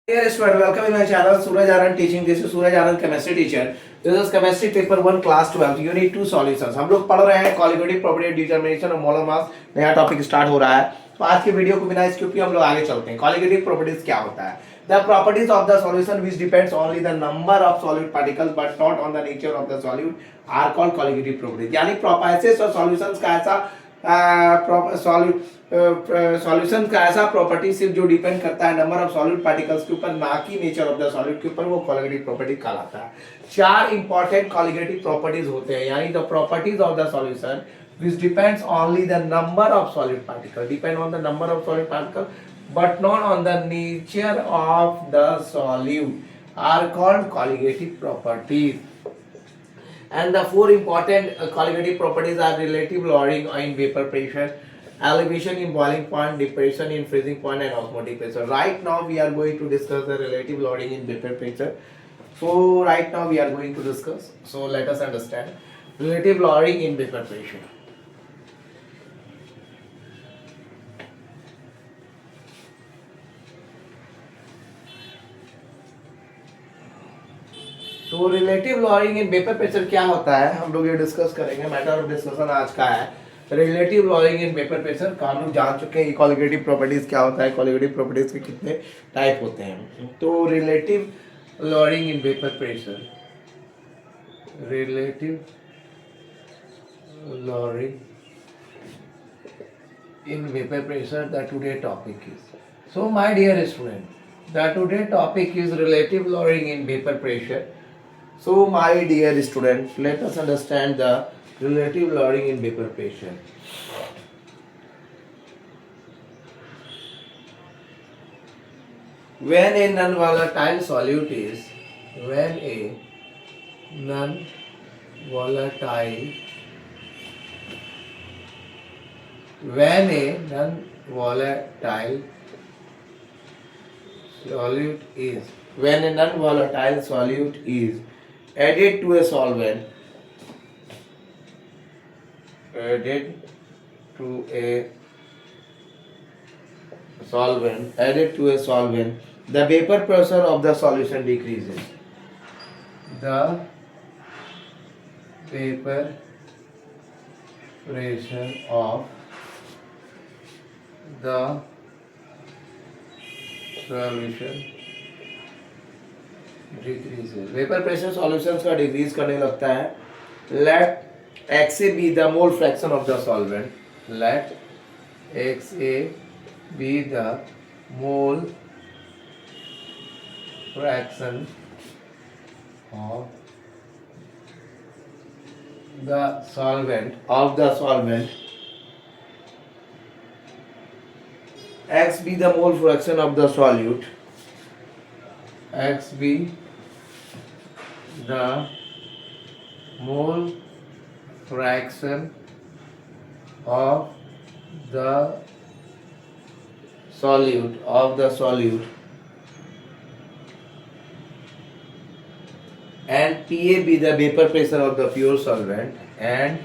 Dear student, welcome in my channel Suraj Anand Teaching. This is Suraj Anand Chemistry Teacher. This is Chemistry Paper 1 Class 12 Unit 2 Solutions. हम लोग पढ़ रहे हैं Colligative Property Determination of Molar Mass. नया topic start हो रहा है. तो आज के वीडियो को बिना स्किप किए हम लोग आगे चलते हैं. Colligative properties क्या होता है? The properties of the solution which depends only the number of solid particles but not on the nature of the solute are called colligative properties. यानी ऐसे solutions का ऐसा सॉल्यूशन का ऐसा प्रॉपर्टी सिर्फ जो डिपेंड करता है नंबर ऑफ सॉलिड पार्टिकल्स के ऊपर, ना कि नेचर ऑफ द सॉलिड के ऊपर, वो कॉलिगेटिव प्रॉपर्टी कहलाता है. चार इंपॉर्टेंट कॉलिगेटिव प्रॉपर्टीज होते हैं, यानी the properties of the solution which depends only the number of solid particles, depend on the number of solid particles but not on the nature of the solute are called colligative properties. And the four important colligative properties are relative lowering in vapor pressure, elevation in boiling point, depression in freezing point, and osmotic pressure. Right now we are going to discuss the relative lowering in vapor pressure. So right now we are going to discuss. So let us understand relative lowering in vapor pressure. तो relative lowering in vapour pressure क्या होता है, हम लोग ये discuss करेंगे. Matter of discussion आज का है relative lowering in vapour pressure का. हम लोग जान चुके हैं कॉलिगेटिव प्रॉपर्टीज क्या होता है, कॉलिगेटिव प्रॉपर्टीज के कितने टाइप होते हैं. तो relative lowering in vapour pressure, relative lowering in vapor pressure, the today topic is. So my dear student, the today topic is relative lowering in vapor pressure. So my dear student, let us understand the relative lowering in vapor pressure. When a non-volatile solute is, when a non-volatile when a non-volatile solute is added to a solvent, added to a solvent, the vapor pressure of the solution decreases. The vapor pressure of the solution decreases. Vapor pressure solutions का decrease करने लगता है. Let XA be the mole fraction of the solvent. Let XA be the mole fraction of the solvent. X be the mole fraction of the solute. X be the mole fraction of the solute, and PA be the vapor pressure of the pure solvent, and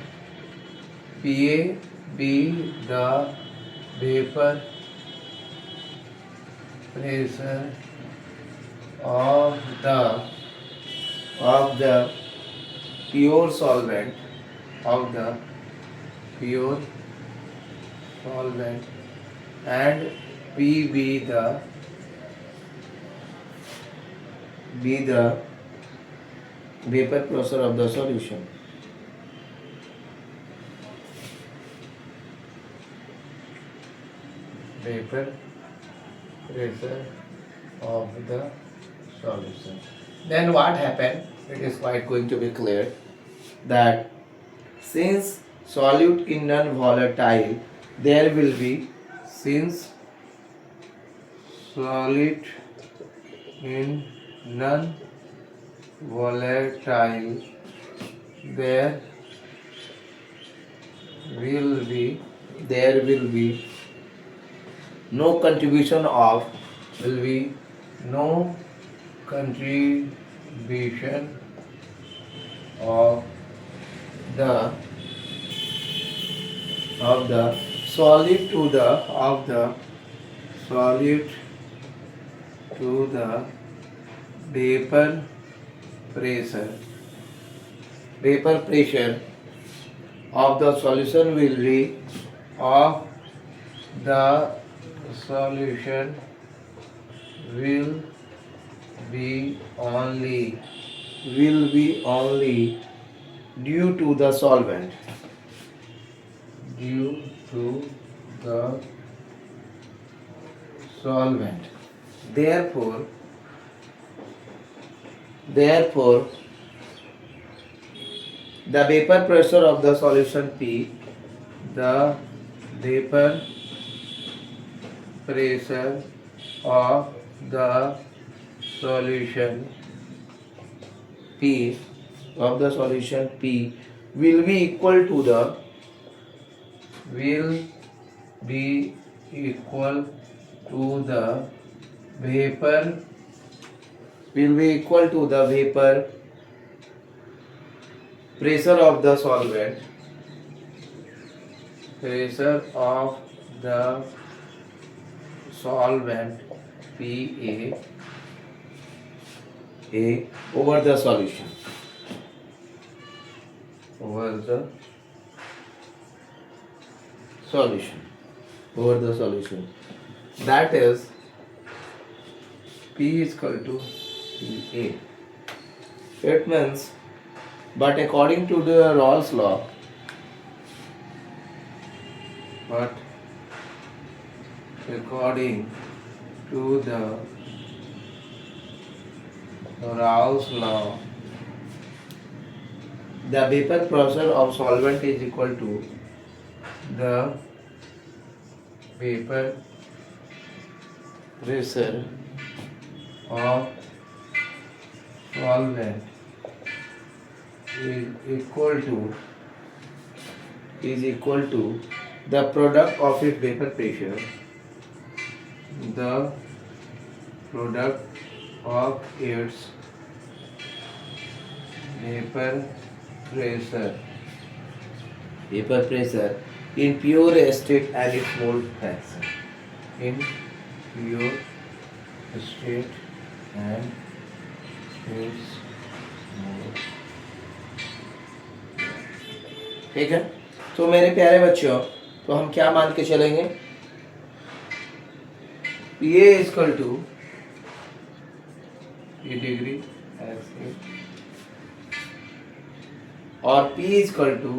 PA be the vapor pressure of the pure solvent, and P be the vapor pressure of the solution. Vapor pressure of the solution. Then what happened? It is quite going to be clear that since solute in non-volatile, there will be, since solute in non-volatile, there will be no contribution of the solid to the to the vapor pressure of the solution will be only due to the solvent. Therefore, the vapor pressure of the solution P, the vapor pressure of the solution P will be equal to the vapor pressure of the solvent PA over the solution. That is P is equal to PA. It means, but according to the Rawls law, the vapor pressure of solvent is equal to the vapor pressure of solvent is equal to the product of its vapor pressure in pure state and its mole fraction. ठीक है, तो मेरे प्यारे बच्चों, तो हम क्या मान के चलेंगे? PA is equal to P degree ऐसे, और P is equal to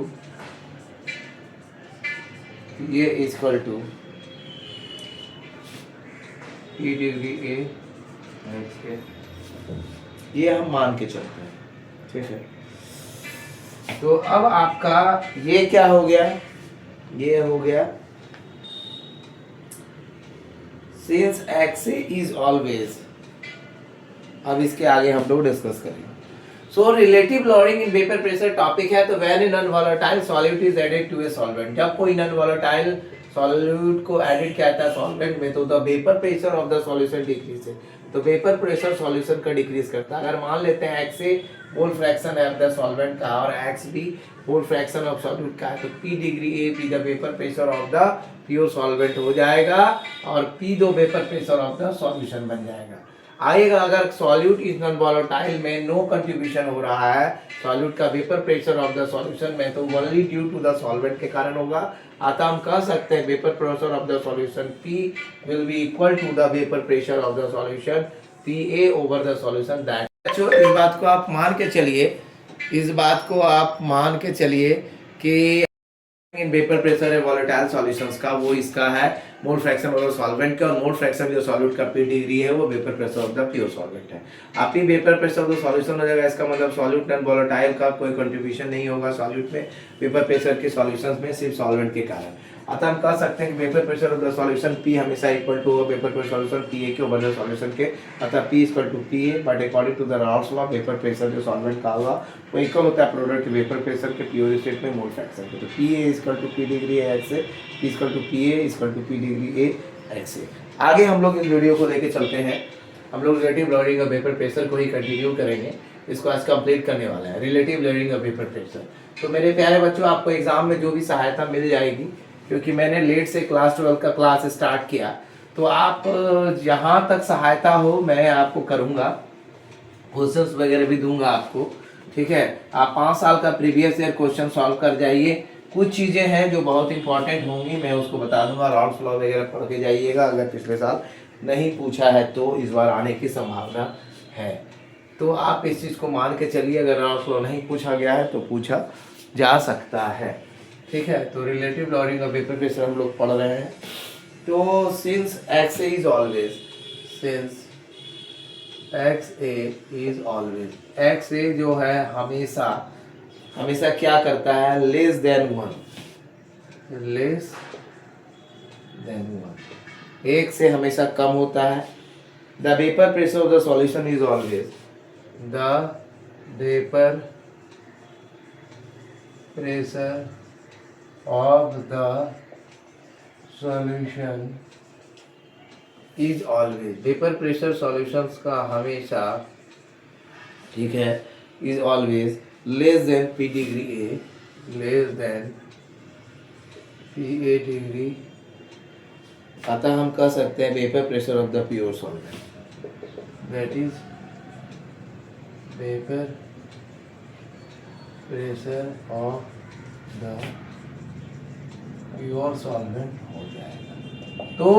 PA is equal to P degree A ऐसे, ये हम मान के चलते हैं। ठीक है, तो अब आपका ये क्या हो गया? ये हो गया since XA is always, अब इसके आगे हम लोग डिस्कस करेंगे। So relative lowering in vapour pressure topic है। तो when a non volatile solute is added to a solvent, जब कोई नॉन वोलेटाइल सॉल्यूट को एडिट किया जाता है सॉल्वेंट में, तो the vapour pressure of the solution decrease है। तो वेपर प्रेशर सॉल्यूशन का डिक्रीज करता है। अगर मान लेते हैं XA मोल फ्रैक्शन है द सॉल्वेंट का और XB mole fraction of solute का है, तो P degree A P the vapour pressure of the pure solvent हो जाएगा और P दो vapour pressure of the solution बन जाएगा। आएगा अगर सॉल्यूट इज नॉन वोलेटाइल में नो कंट्रीब्यूशन हो रहा है सॉल्यूट का vapour pressure of the solution में, तो only due to the solvent के कारण होगा। अतः हम कह सकते हैं vapour pressure of the solution P will be equal to the vapour pressure of the solution PA over the solution. That इस बात को आप मान के चलिए कि इन वेपर प्रेशर है वोलेटाइल सॉल्यूशंस का, वो इसका है mole fraction of the solvent का, और मोल फ्रैक्शन जो सॉल्यूट का P डिग्री है वो vapour pressure of the pure solvent है। आप ही vapour pressure of the solution हो जाएगा, इसका मतलब सॉल्यूट एंड वोलेटाइल का कोई कंट्रीब्यूशन नहीं होगा सॉल्यूट में वेपर प्रेशर के सॉल्यूशंस में, सिर्फ सॉल्वेंट के कारण। अतः हम कह सकते हैं कि vapour pressure of the solution P हमेशा equal to vapour pressure solution PA के ओवर द सॉल्यूशन के। अतः P equal to PA, but according to the Raoult's law vapour pressure जो सॉल्वेंट का होगा वो इक्वल होता है प्रोडक्ट वेपर प्रेशर के प्योर स्टेट में मोल फ्रैक्शन के। तो PA equal to P degree XA, P equal to PA equal to P degree A XA। आगे हम लोग इस वीडियो को लेके चलते हैं, हम लोग relative lowering of vapour pressure को ही कंटिन्यू करेंगे, इसको आज कंप्लीट करने वाला है relative lowering of vapour pressure. तो मेरे प्यारे बच्चों, आपको एग्जाम में जो भी सहायता मिल जाएगी, क्योंकि मैंने लेट से क्लास 12 का क्लास स्टार्ट किया, तो आप जहाँ तक सहायता हो मैं आपको करूँगा, क्वेश्चंस वगैरह भी दूंगा आपको, ठीक है। आप 5 साल का प्रीवियस ईयर क्वेश्चन सॉल्व कर जाइए। कुछ चीज़ें हैं जो बहुत इंपॉर्टेंट होंगी, मैं उसको बता दूंगा। रॉल्स लॉ वगैरह पढ़ के जाइएगा, अगर पिछले साल नहीं पूछा है तो इस बार आने की संभावना है। तो आप इस चीज़ को मान के चलिए, अगर रॉल्स लॉ नहीं पूछा गया है तो पूछा जा सकता है, ठीक है। तो relative lowering of vapour pressure हम लोग पढ़ रहे हैं। तो since X is always, since X A is always, X A जो है हमेशा हमेशा क्या करता है, less than one, less than one, एक से हमेशा कम होता है। The vapour pressure of the solution is always, the vapour pressure of the solution is always, vapour pressure solutions का हमेशा, ठीक है, is always less than P degree A, less than P A degree. अतः हम कह सकते हैं vapour pressure of the pure solvent, that is vapour pressure of the pure solvent हो जाएगा। तो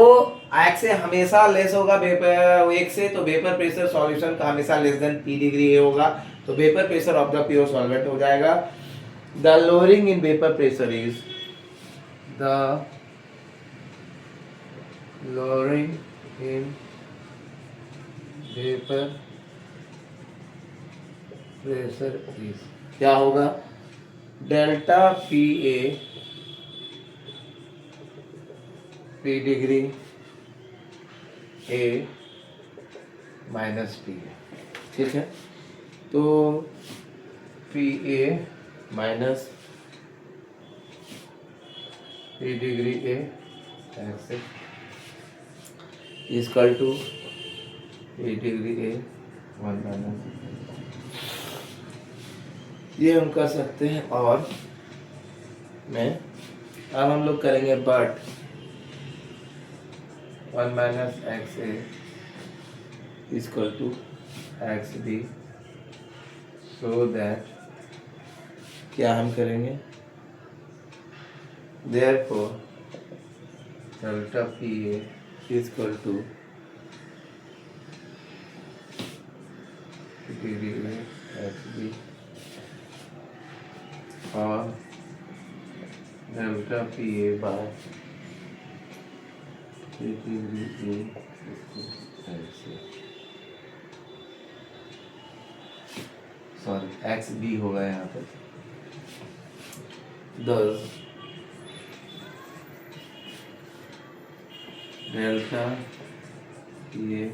एक्स से हमेशा लेस होगा वेपर, एक से, तो वेपर प्रेशर सॉल्यूशन का हमेशा less than P degree A होगा, तो vapour pressure of the pure solvent हो जाएगा। The lowering in vapour pressure is, the lowering in vapour pressure is, क्या होगा, delta P A P degree A minus P A, ठीक है। तो P A minus P degree A X equal to P degree A one minus, ये हम कर सकते हैं। और मैं अब हम लोग करेंगे but 1 minus X A equal to X B, so that क्या हम करेंगे, therefore delta P A equal to degree A X B और delta P A by degree A sorry X B होगा यहाँ पे। 10 delta A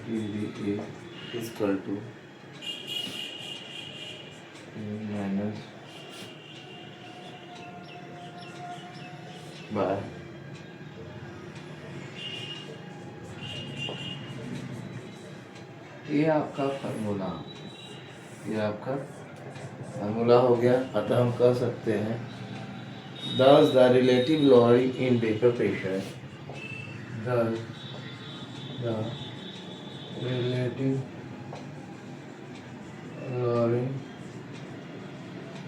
degree A equal to minus by ये आपका formula, ये आपका फार्मूला हो गया। अतः हम कह सकते हैं thus the relative lowering in vapor pressure, thus the relative lowering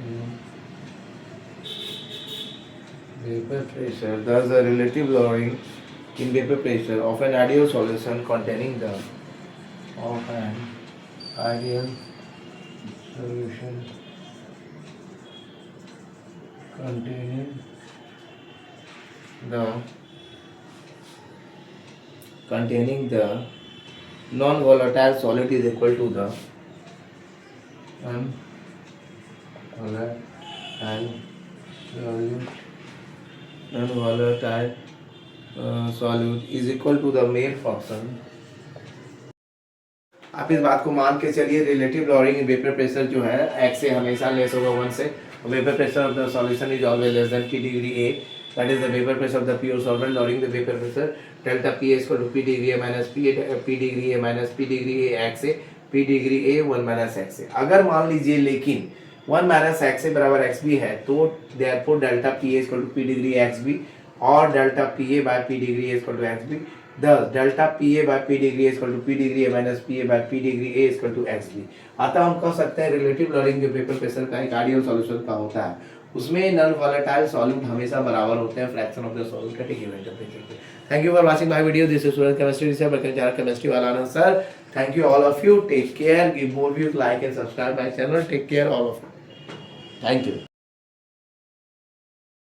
in vapor pressure, thus the relative lowering in vapor pressure of an ideal solution containing the, of an ideal solution containing the non-volatile solid is equal to the non-volatile solute is equal to the main fraction। आप इस बात को मान के चलिए, relative lowering in vapour pressure जो है X से हमेशा लेस होगा 1 से, vapour pressure of the solution is always less than P degree A, that is the vapour pressure of the pure solvent lowering the vapour pressure delta P A equal to P degree A minus P degree A minus P degree A X से P degree A 1 minus X से। अगर मान लीजिए लेकिन 1 minus X से बराबर x B है तो therefore delta P A equal to P degree X B और delta P A by P degree A equal to X B. thus delta P A by P degree A equal to P degree A minus P A by P degree A equal to X B. अतः हम कह सकते हैं relative lowering जो vapour pressure का एक ideal solution का होता है उसमें नॉन वोलेटाइल सॉल्यूट हमेशा बराबर होते हैं फ्रैक्शन ऑफ द सॉल्यूट का गिवन टेंपरेचर पे। Thank you for watching my video. This is student chemistry से बल्कि केमिस्ट्री वाला Anand sir. Thank you all of you. Take care, give more views, like and subscribe my channel. Take care all of you. Thank you.